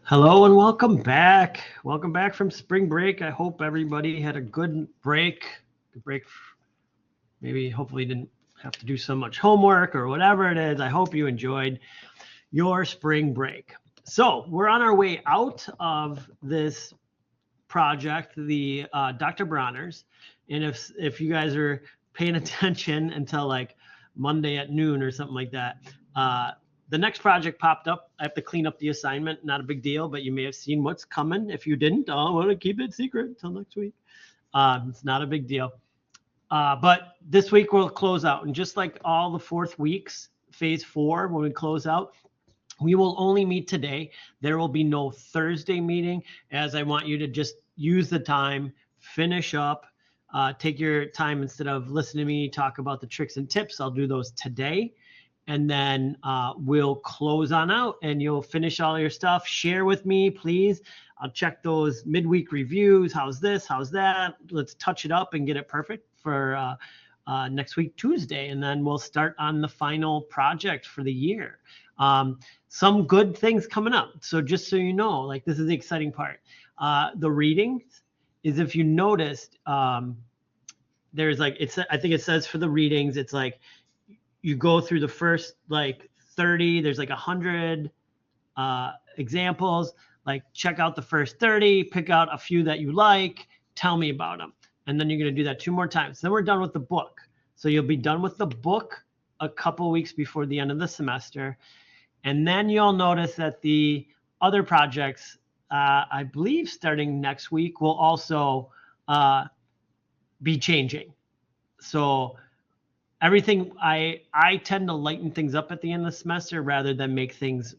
Hello and welcome back. Welcome back from spring break. I hope everybody had a good break. Good break. Maybe hopefully didn't have to do so much homework or whatever it is. I hope you enjoyed your spring break. So we're on our way out of this project, the Dr. Bronner's. And if you guys are paying attention until like Monday at noon or something like that, the next project popped up. I have to clean up the assignment. Not a big deal, but you may have seen what's coming. If you didn't, I want to keep it secret until next week. It's not a big deal. But this week we'll close out. And just like all the fourth weeks, phase 4, when we close out, we will only meet today. There will be no Thursday meeting, as I want you to just use the time, finish up, take your time instead of listening to me talk about the tricks and tips. I'll do those today. And then we'll close on out and you'll finish all your stuff. Share with me, please. I'll check those midweek reviews. How's this? How's that? Let's touch it up and get it perfect for next week, Tuesday. And then we'll start on the final project for the year. Some good things coming up. So just so you know, like this is the exciting part. The readings is, if you noticed, there's like, I think it says for the readings, it's like, you go through the first like 30, there's like 100 examples, like check out the first 30, pick out a few that you like, tell me about them. And then you're going to do that 2 more times. Then we're done with the book. So you'll be done with the book a couple weeks before the end of the semester. And then you'll notice that the other projects, I believe starting next week, will also be changing. So everything, I tend to lighten things up at the end of the semester rather than make things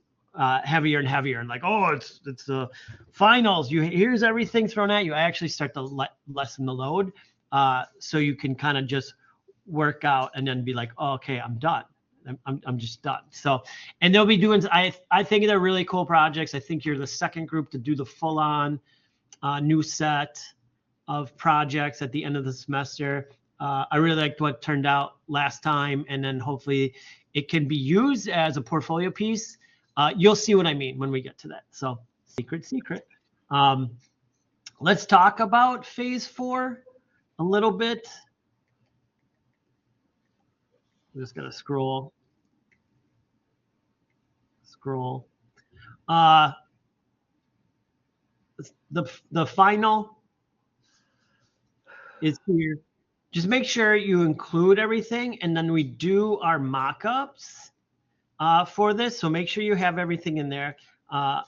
heavier and heavier and like, oh, it's the finals. Here's everything thrown at you. I actually start to lessen the load so you can kind of just work out and then be like, oh, okay, I'm done. I'm just done. So, and they'll be doing, I think they're really cool projects. I think you're the second group to do the full on new set of projects at the end of the semester. I really liked what turned out last time, and then hopefully it can be used as a portfolio piece. You'll see what I mean when we get to that. So secret. Let's talk about phase 4 a little bit. I'm just gonna scroll. The final is here. Just make sure you include everything, and then we do our mock-ups for this. So make sure you have everything in there. I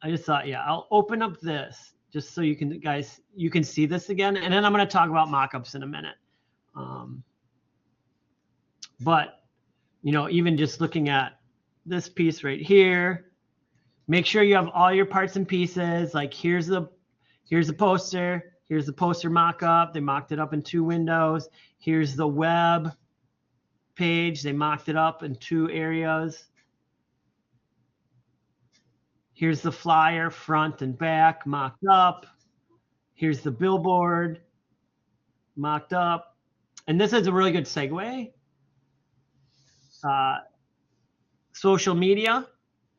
just thought, yeah, I'll open up this just so you can see this again, and then I'm going to talk about mock-ups in a minute. But even just looking at this piece right here, make sure you have all your parts and pieces. Like here's the poster. Here's the poster mock-up. They mocked it up in 2 windows. Here's the web page. They mocked it up in 2 areas. Here's the flyer, front and back, mocked up. Here's the billboard, mocked up. And this is a really good segue. Social media,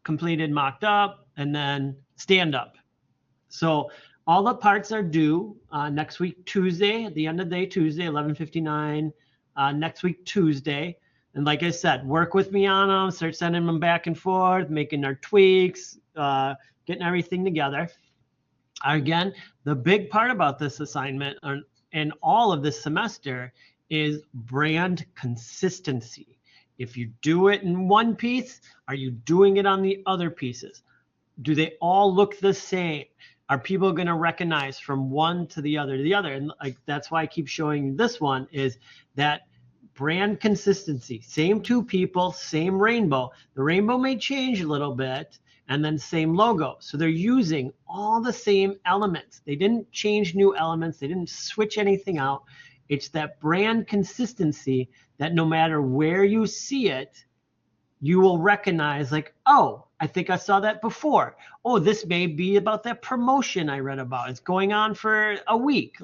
completed, mocked up, and then stand up. So all the parts are due next week, Tuesday, at the end of the day, Tuesday, 11:59, next week, Tuesday. And like I said, work with me on them, start sending them back and forth, making our tweaks, getting everything together. Again, the big part about this assignment and all of this semester is brand consistency. If you do it in one piece, are you doing it on the other pieces? Do they all look the same? Are people going to recognize from one to the other to the other? And like that's why I keep showing this one, is that brand consistency. Same 2 people, same rainbow. The rainbow may change a little bit, and then same logo. So they're using all the same elements. They didn't change new elements. They didn't switch anything out. It's that brand consistency that no matter where you see it, you will recognize like, oh, I think I saw that before. Oh, this may be about that promotion I read about. It's going on for a week.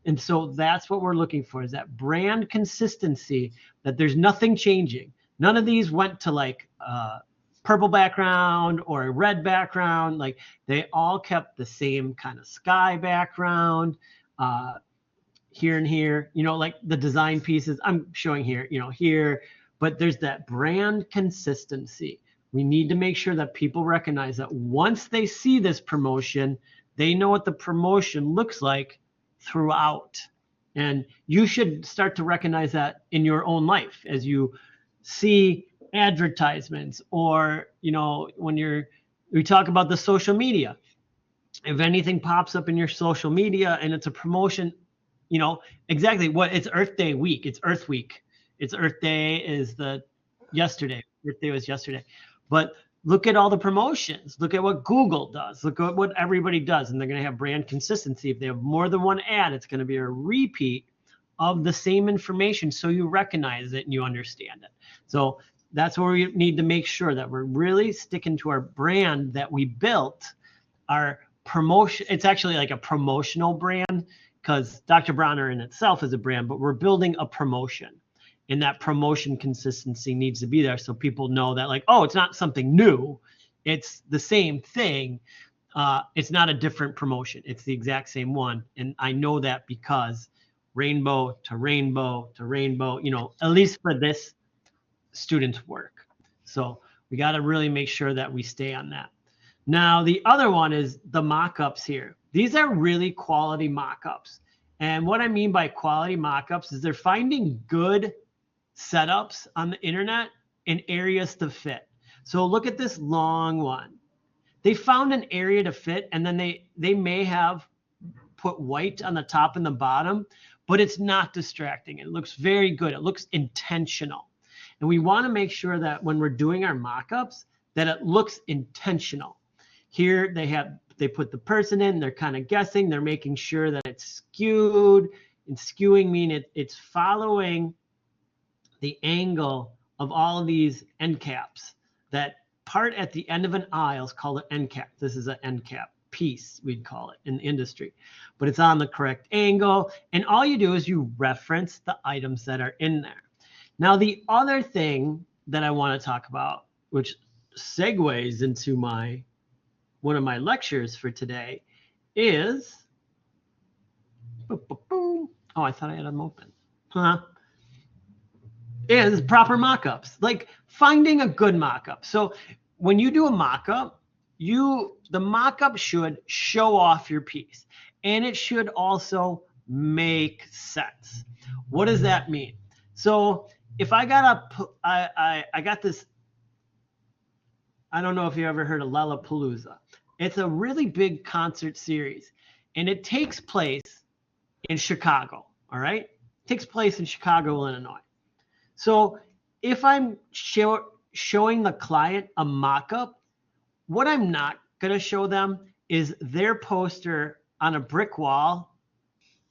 And so that's what we're looking for, is that brand consistency, that there's nothing changing. None of these went to like purple background or a red background. Like they all kept the same kind of sky background. Here and here, like the design pieces I'm showing here, here, but there's that brand consistency. We need to make sure that people recognize that once they see this promotion, they know what the promotion looks like throughout. And you should start to recognize that in your own life as you see advertisements, or, when we talk about the social media. If anything pops up in your social media and it's a promotion, exactly what it's Earth Day week. It's Earth Week. It's Earth Day is yesterday. Earth Day was yesterday. But look at all the promotions. Look at what Google does. Look at what everybody does. And they're going to have brand consistency. If they have more than one ad, it's going to be a repeat of the same information, so you recognize it and you understand it. So that's where we need to make sure that we're really sticking to our brand that we built. Our promotion, it's actually like a promotional brand, because Dr. Bronner in itself is a brand, but we're building a promotion, and that promotion consistency needs to be there so people know that, like, oh, it's not something new, it's the same thing. It's not a different promotion, it's the exact same one. And I know that because rainbow to rainbow to rainbow, at least for this student's work. So we got to really make sure that we stay on that. Now, the other one is the mock-ups here. These are really quality mock-ups. And what I mean by quality mock-ups is they're finding good setups on the internet in areas to fit. So look at this long one. They found an area to fit, and then they may have put white on the top and the bottom, but it's not distracting. It looks very good. It looks intentional. And we want to make sure that when we're doing our mock-ups, that it looks intentional. Here they put the person in, they're kind of guessing, they're making sure that it's skewed. And skewing means it's following the angle of all of these end caps. That part at the end of an aisle is called an end cap. This is an end cap piece, we'd call it in the industry, but it's on the correct angle. And all you do is you reference the items that are in there. Now, the other thing that I want to talk about, which segues into one of my lectures for today, is, oh, I thought I had them open. Is proper mock-ups, like finding a good mock-up. So when you do a mock-up, the mock-up should show off your piece, and it should also make sense. What does that mean? So if I got I got this, I don't know if you ever heard of Lollapalooza. It's a really big concert series, and it takes place in Chicago, all right? It takes place in Chicago, Illinois. So if I'm showing the client a mock-up, what I'm not going to show them is their poster on a brick wall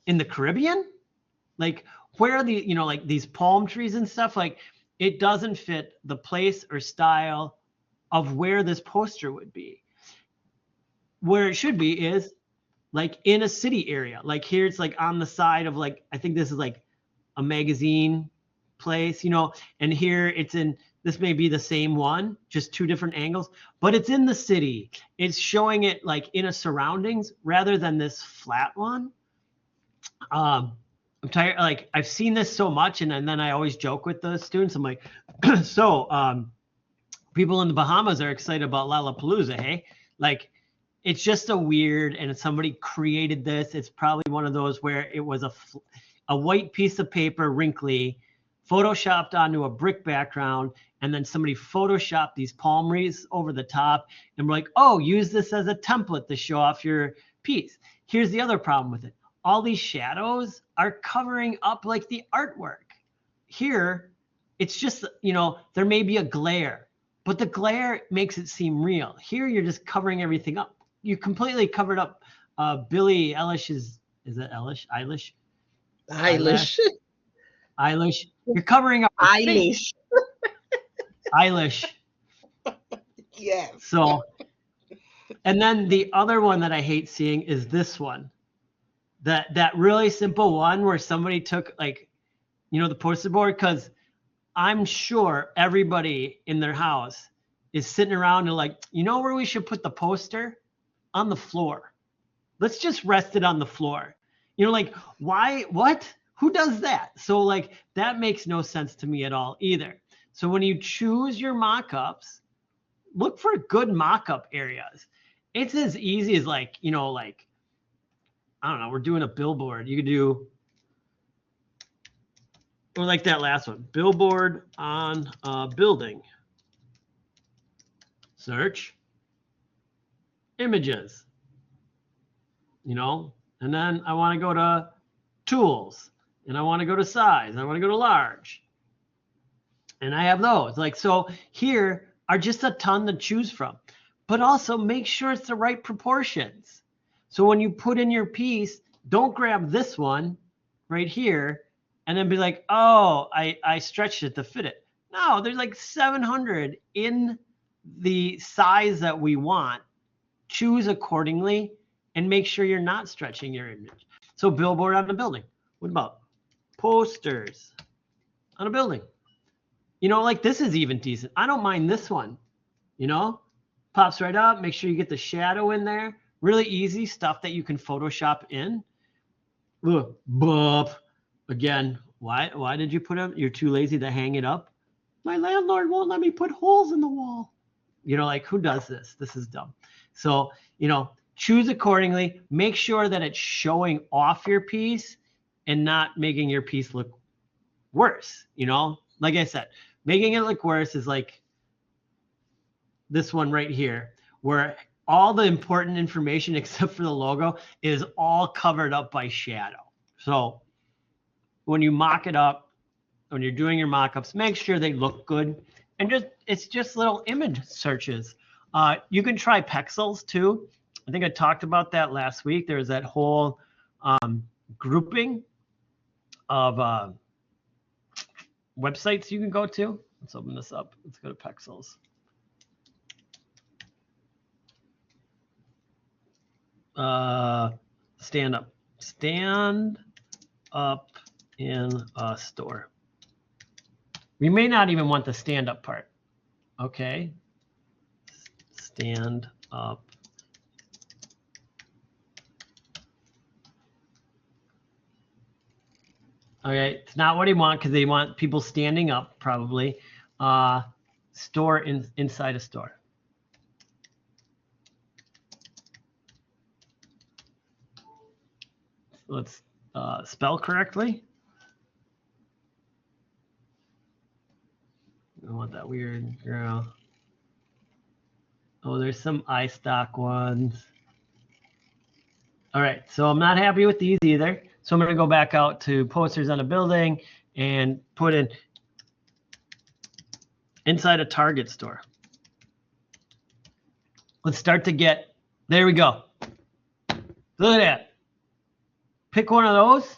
in the Caribbean. Like, where are the, like these palm trees and stuff? Like, it doesn't fit the place or style of where this poster would be. Where it should be is like in a city area. Like here, it's like on the side of, like, I think this is like a magazine place, and here it's in, this may be the same one, just two different angles, but it's in the city. It's showing it like in a surroundings rather than this flat one. I'm tired. Like, I've seen this so much, and then I always joke with the students. I'm like, so people in the Bahamas are excited about Lollapalooza, hey? Like, it's just a weird, and somebody created this. It's probably one of those where it was a white piece of paper, wrinkly, photoshopped onto a brick background, and then somebody photoshopped these palm wreaths over the top, and we're like, oh, use this as a template to show off your piece. Here's the other problem with it. All these shadows are covering up like the artwork. Here, it's just, there may be a glare, but the glare makes it seem real. Here, you're just covering everything up. You completely covered up Billie Eilish's, is that Eilish? Eilish? Eilish. Eilish. You're covering up. Eilish. Eilish. Yes. So, and then the other one that I hate seeing is this one. That really simple one where somebody took, like, the poster board, because I'm sure everybody in their house is sitting around and like, you know where we should put the poster? On the floor. Let's just rest it on the floor. You know, like, why, what? Who does that? So like, that makes no sense to me at all either. So when you choose your mock-ups, look for good mock-up areas. It's as easy as like, you know, like, I don't know, we're doing a billboard. You could do, or like that last one, billboard on a building. Search images, you know, and then I want to go to tools and I want to go to size. I want to go to large. And I have those. Like, so here are just a ton to choose from, but also make sure it's the right proportions. So when you put in your piece, don't grab this one right here and then be like, oh, I stretched it to fit it. No, there's like 700 in the size that we want. Choose accordingly and make sure you're not stretching your image. So billboard on a building. What about posters on a building? You know, like this is even decent. I don't mind this one, you know, pops right up. Make sure you get the shadow in there. Really easy stuff that you can Photoshop in. Look, bump. Again, why did you put them? You're too lazy to hang it up. My landlord won't let me put holes in the wall. You know, like, who does this? This is dumb. So, you know, choose accordingly. Make sure that it's showing off your piece and not making your piece look worse. You know, like I said, making it look worse is like this one right here, where all the important information except for the logo is all covered up by shadow. So when you mock it up, when you're doing your mock-ups, make sure they look good. And it's just little image searches. You can try pixels too. I think I talked about that last week. There's that whole grouping of websites you can go to. Let's open this up. Let's go to pixels. Stand up in a store. We may not even want the stand up part. Okay. Stand up. Okay, it's not what they want because they want people standing up probably. Store inside a store. Let's spell correctly. I don't want that weird girl. Oh, there's some iStock ones. All right, so I'm not happy with these either. So I'm going to go back out to posters on a building and put in inside a Target store. Let's start to get, there we go. Look at that. Pick one of those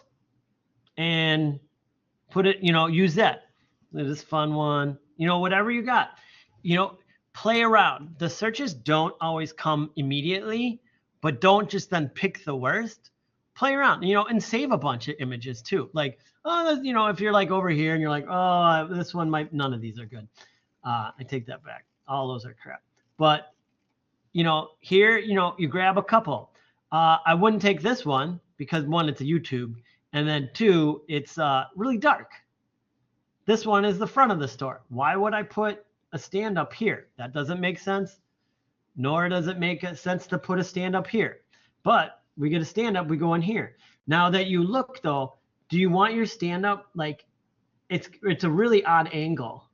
and put it, you know, use that. This fun one, you know, whatever you got, you know, play around. The searches don't always come immediately, but don't just then pick the worst. Play around, you know, and save a bunch of images too. Like, oh, you know, if you're like over here and you're like, oh, this one might, none of these are good. I take that back. All those are crap. But, you know, here, you know, you grab a couple. I wouldn't take this one because one, it's a YouTube. And then two, it's really dark. This one is the front of the store. Why would I put a stand up here? That doesn't make sense. Nor does it make sense to put a stand up here. But we get a stand up, we go in here. Now that you look though, do you want your stand up like it's a really odd angle?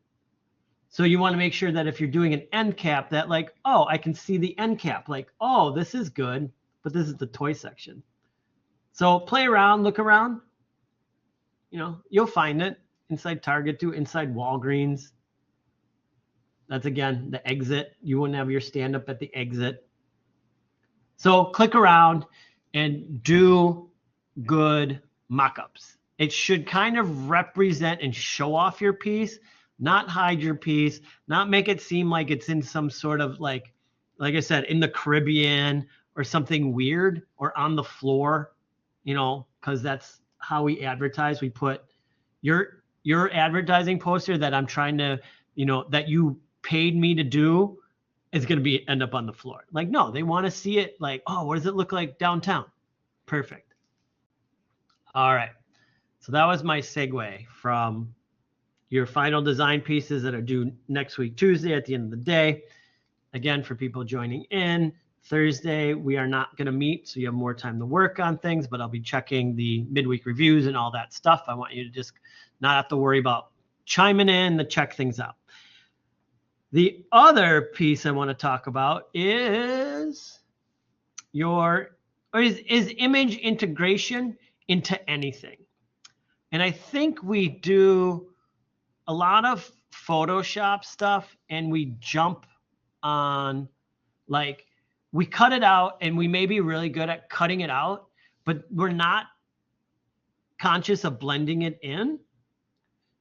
So you want to make sure that if you're doing an end cap that like, oh, I can see the end cap. Like, oh, this is good, but this is the toy section. So play around, look around. You know, you'll find it inside Target to inside Walgreens. That's again the exit. You wouldn't have your stand up at the exit. So click around and do good mock-ups. It should kind of represent and show off your piece, not hide your piece, not make it seem like it's in some sort of like I said, in the Caribbean or something weird or on the floor, you know, because that's how we advertise. We put your advertising poster that I'm trying to, you know, that you paid me to do is going to end up on the floor. Like, no, they want to see it like, oh, what does it look like downtown? Perfect. All right. So that was my segue from your final design pieces that are due next week, Tuesday at the end of the day. Again, for people joining in, Thursday, we are not going to meet, so you have more time to work on things, but I'll be checking the midweek reviews and all that stuff. I want you to just not have to worry about chiming in to check things out. The other piece I want to talk about is is image integration into anything. And I think we do a lot of Photoshop stuff and we jump on, like, we cut it out and we may be really good at cutting it out, but we're not conscious of blending it in.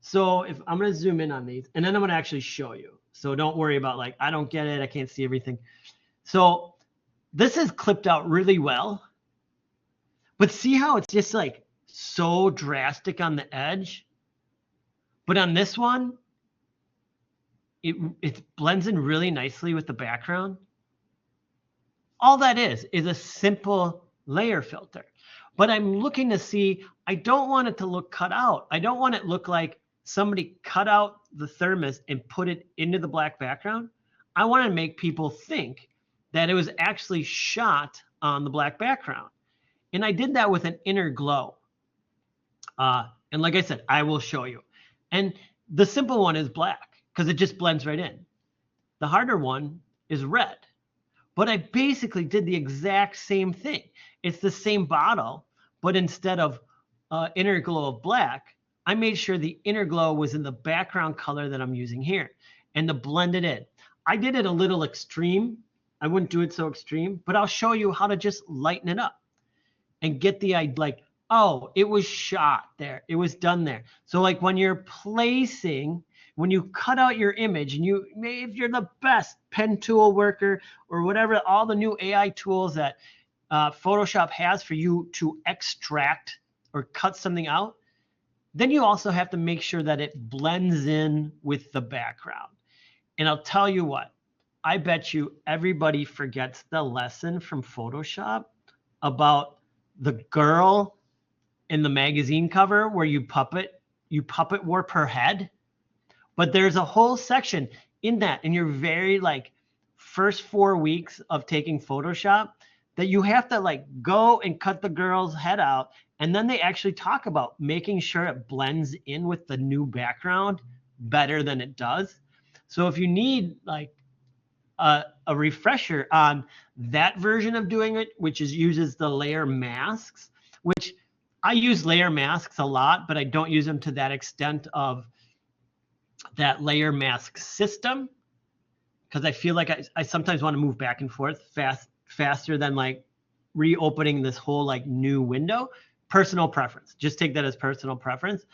So if I'm going to zoom in on these and then I'm going to actually show you. So don't worry about like, I don't get it, I can't see everything. So this is clipped out really well, but see how it's just like so drastic on the edge? But on this one, it blends in really nicely with the background. All that is a simple layer filter. But I'm looking to see, I don't want it to look cut out. I don't want it to look like somebody cut out the thermos and put it into the black background. I want to make people think that it was actually shot on the black background. And I did that with an inner glow. And like I said, I will show you. And the simple one is black because it just blends right in. The harder one is red. But I basically did the exact same thing. It's the same bottle, but instead of inner glow of black, I made sure the inner glow was in the background color that I'm using here and to blend it in. I did it a little extreme. I wouldn't do it so extreme, but I'll show you how to just lighten it up and get the idea, like, oh, it was shot there. It was done there. So like when you're placing, when you cut out your image and if you're the best pen tool worker or whatever, all the new AI tools that Photoshop has for you to extract or cut something out, then you also have to make sure that it blends in with the background. And I'll tell you what, I bet you everybody forgets the lesson from Photoshop about the girl in the magazine cover where you puppet warp her head. But there's a whole section in that in your very like first 4 weeks of taking Photoshop that you have to like go and cut the girl's head out. And then they actually talk about making sure it blends in with the new background better than it does. So if you need like a refresher on that version of doing it, which uses the layer masks, which I use layer masks a lot, but I don't use them to that extent of that layer mask system, because I feel like I sometimes want to move back and forth faster than like reopening this whole like new window. Personal preference. Just take that as personal preference.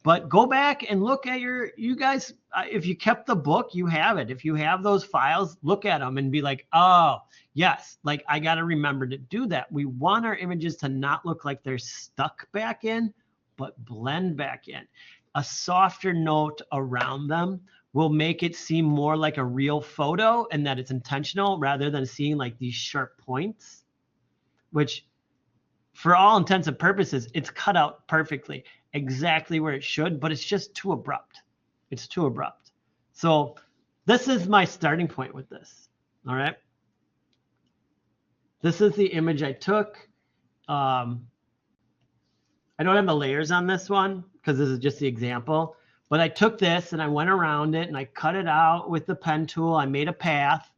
But go back and look at you guys, if you kept the book, you have it. If you have those files, look at them and be like, oh, yes, like I got to remember to do that. We want our images to not look like they're stuck back in, but blend back in. A softer note around them will make it seem more like a real photo and that it's intentional rather than seeing like these sharp points, which for all intents and purposes, it's cut out perfectly, exactly where it should, but it's just too abrupt. It's too abrupt. So this is my starting point with this. All right. This is the image I took. I don't have the layers on this one because this is just the example, but I took this and I went around it and I cut it out with the pen tool. I made a path,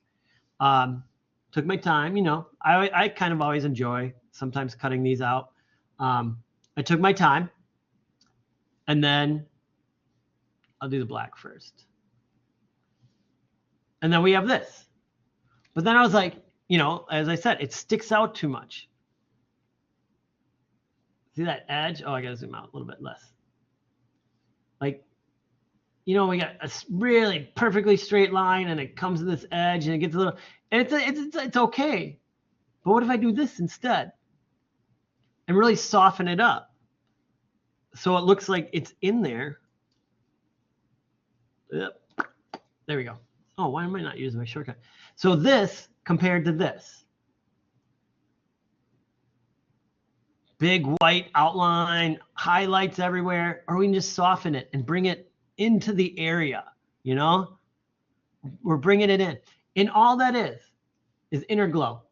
took my time, you know, I kind of always enjoy sometimes cutting these out. I took my time and then I'll do the black first. And then we have this, but then I was like, you know, as I said, it sticks out too much. See that edge? Oh, I got to zoom out a little bit less. Like, you know, we got a really perfectly straight line and it comes to this edge and it gets a little, and it's okay. But what if I do this instead and really soften it up so it looks like it's in there? Yep. There we go. Oh, why am I not using my shortcut? So this compared to this. Big white outline, highlights everywhere, or we can just soften it and bring it into the area, you know? We're bringing it in. And all that is inner glow.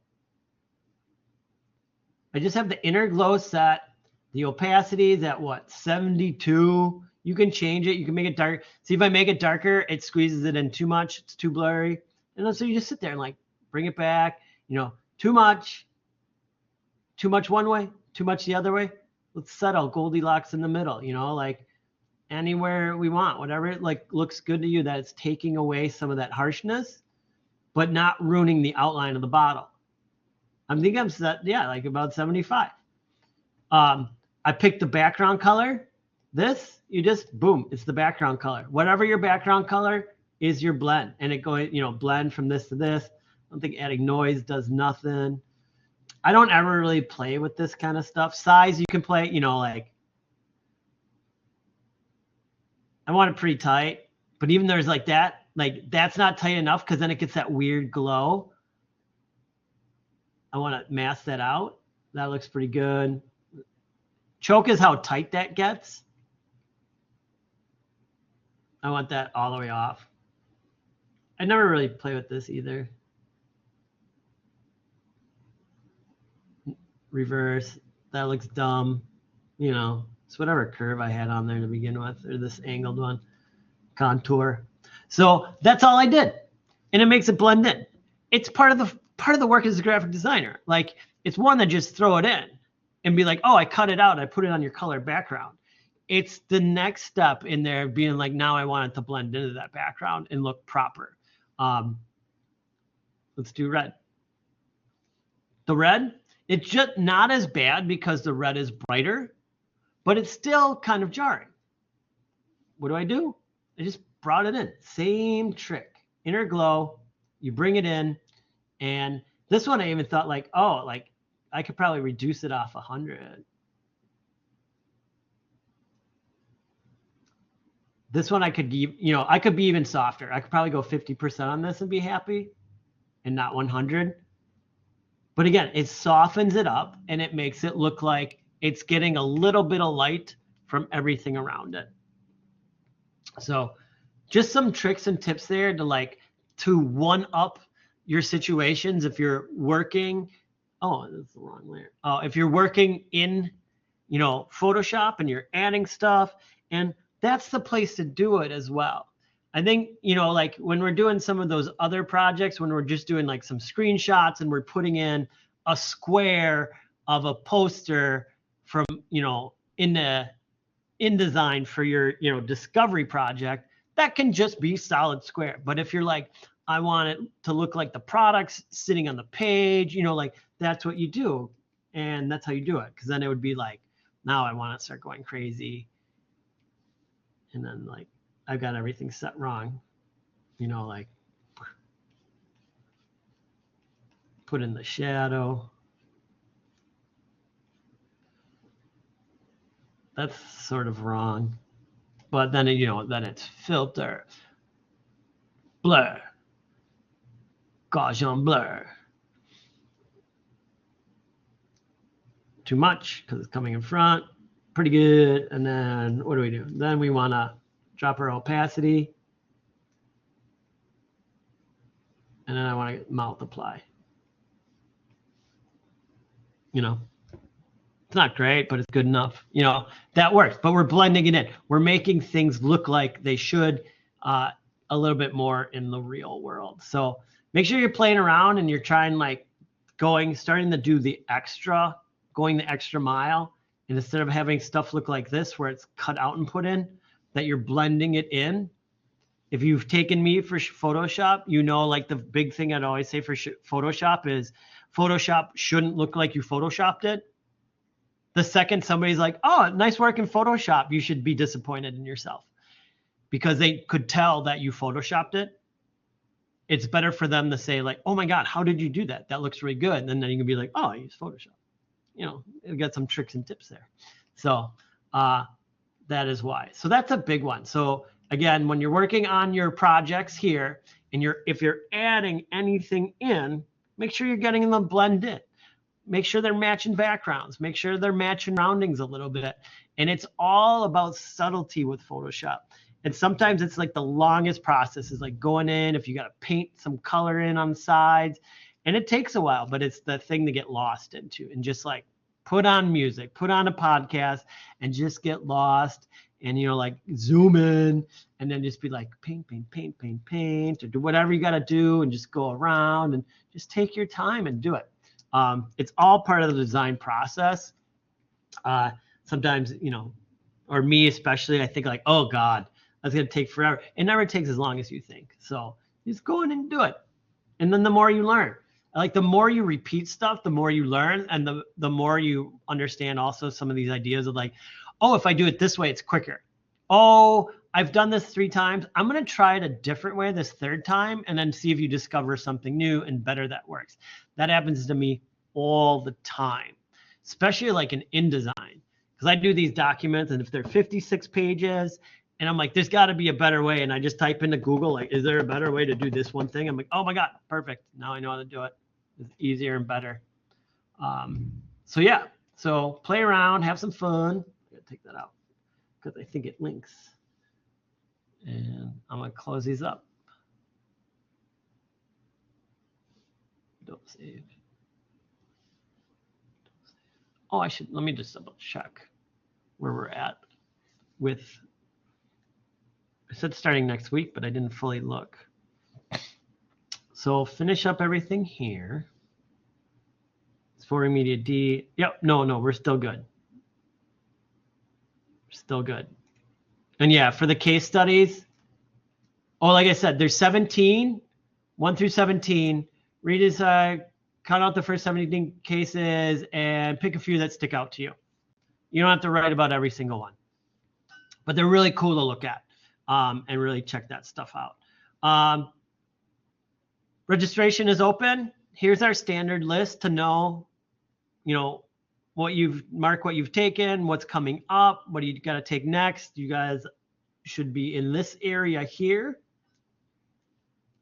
I just have the inner glow set. The opacity is at what, 72? You can change it. You can make it dark. See, if I make it darker, it squeezes it in too much. It's too blurry. And so you just sit there and like bring it back. You know, too much one way, too much the other way. Let's settle Goldilocks in the middle, you know, like anywhere we want, whatever it like looks good to you, that it's taking away some of that harshness, but not ruining the outline of the bottle. I'm thinking I'm set, yeah, like about 75. I picked the background color. This, you just, boom, it's the background color. Whatever your background color is your blend. And it goes, you know, blend from this to this. I don't think adding noise does nothing. I don't ever really play with this kind of stuff. Size, you can play, you know, like, I want it pretty tight. But even there's like that's not tight enough because then it gets that weird glow. I want to mask that out. That looks pretty good. Choke is how tight that gets. I want that all the way off. I never really play with this either. Reverse, that looks dumb. You know, it's whatever curve I had on there to begin with, or this angled one. Contour. So that's all I did. And it makes it blend in. It's part of the work as a graphic designer. Like, it's one that just throw it in and be like, oh, I cut it out. I put it on your color background. It's the next step in there being like, now I want it to blend into that background and look proper. Let's do red. The red, it's just not as bad because the red is brighter, but it's still kind of jarring. What do? I just brought it in. Same trick. Inner glow, you bring it in. And this one I even thought like, oh, like I could probably reduce it off 100. This one I could, you know, I could be even softer. I could probably go 50% on this and be happy and not 100. But again, it softens it up and it makes it look like it's getting a little bit of light from everything around it. So just some tricks and tips there to one up your situations. If you're working, oh, that's the wrong layer. Oh, if you're working in, you know, Photoshop and you're adding stuff, and that's the place to do it as well. I think, you know, like when we're doing some of those other projects, when we're just doing like some screenshots and we're putting in a square of a poster from, you know, in InDesign for your, you know, discovery project, that can just be solid square. But if you're like, I want it to look like the products sitting on the page, you know, like that's what you do. And that's how you do it. Because then it would be like, now I want to start going crazy. And then like, I've got everything set wrong, you know, like put in the shadow. That's sort of wrong. But then, you know, then it's filter, blur, Gaussian blur. Too much because it's coming in front. Pretty good. And then what do? Then we want to drop our opacity. And then I want to multiply. You know, it's not great, but it's good enough. You know, that works. But we're blending it in. We're making things look like they should a little bit more in the real world. So make sure you're playing around and you're trying like starting to do going the extra mile. And instead of having stuff look like this, where it's cut out and put in, that you're blending it in. If you've taken me for Photoshop, you know, like the big thing I'd always say for Photoshop is Photoshop shouldn't look like you Photoshopped it. The second somebody's like, oh, nice work in Photoshop, you should be disappointed in yourself because they could tell that you Photoshopped it. It's better for them to say like, oh my God, how did you do that? That looks really good. And then you can be like, oh, I use Photoshop. You know, you got some tricks and tips there. So that is why. So that's a big one. So again, when you're working on your projects here, And if you're adding anything in, make sure you're getting them blended. Make sure they're matching backgrounds. Make sure they're matching roundings a little bit. And it's all about subtlety with Photoshop. And sometimes it's like the longest process is like going in, if you got to paint some color in on the sides, and it takes a while, but it's the thing to get lost into, and just like put on music, put on a podcast, and just get lost, and like zoom in, and then just be like paint, or do whatever you got to do, and just go around and just take your time and do it. It's all part of the design process. Sometimes, or me especially, I think like, oh God, that's going to take forever. It never takes as long as you think. So just go in and do it. And then the more you learn, like the more you repeat stuff, the more you learn, and the more you understand also some of these ideas of like, oh, if I do it this way, it's quicker. Oh, I've done this 3 times. I'm going to try it a different way this 3rd time, and then see if you discover something new and better that works. That happens to me all the time, especially like in InDesign, because I do these documents, and if they're 56 pages, and I'm like, there's got to be a better way, and I just type into Google, like, is there a better way to do this one thing? I'm like, oh my God, perfect. Now I know how to do it. It's easier and better. So yeah, so play around, have some fun. I gotta take that out because I think it links. And I'm gonna close these up. Don't save. Oh, let me just double check where we're at with, I said starting next week, but I didn't fully look. So finish up everything here. It's for Media D. Yep, no, we're still good. We're still good. And yeah, for the case studies, like I said, there's 17, 1 through 17. Read is count out the first 17 cases and pick a few that stick out to you. You don't have to write about every single one, but they're really cool to look at, and really check that stuff out. Registration is open. Here's our standard list to know, what you've taken, what's coming up, what do you got to take next. You guys should be in this area here.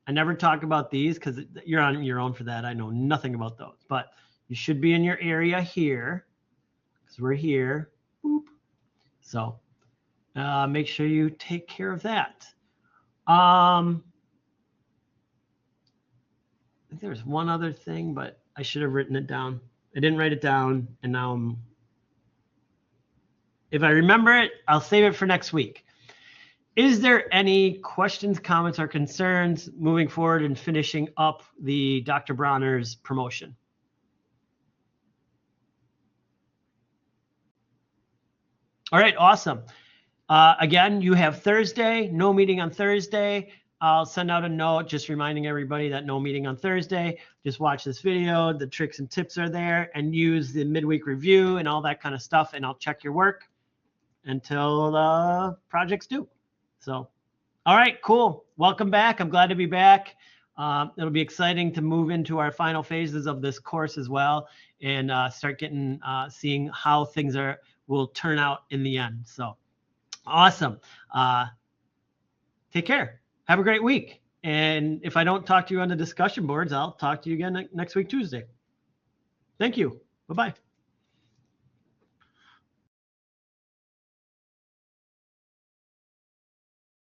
I never talk about these because you're on your own for that. I know nothing about those, but you should be in your area here because we're here. Boop. So make sure you take care of that. I think there's one other thing, but I should have written it down. I didn't write it down, and now if I remember it, I'll save it for next week. Is there any questions, comments, or concerns moving forward and finishing up the Dr. Bronner's promotion? All right, awesome. Again, you have Thursday, no meeting on Thursday. I'll send out a note just reminding everybody that no meeting on Thursday. Just watch this video. The tricks and tips are there, and use the midweek review and all that kind of stuff, and I'll check your work until the project's due. So, all right, cool. Welcome back. I'm glad to be back. It'll be exciting to move into our final phases of this course as well, and start getting seeing how things will turn out in the end. So, awesome. Take care. Have a great week. And if I don't talk to you on the discussion boards, I'll talk to you again next week, Tuesday. Thank you. Bye-bye.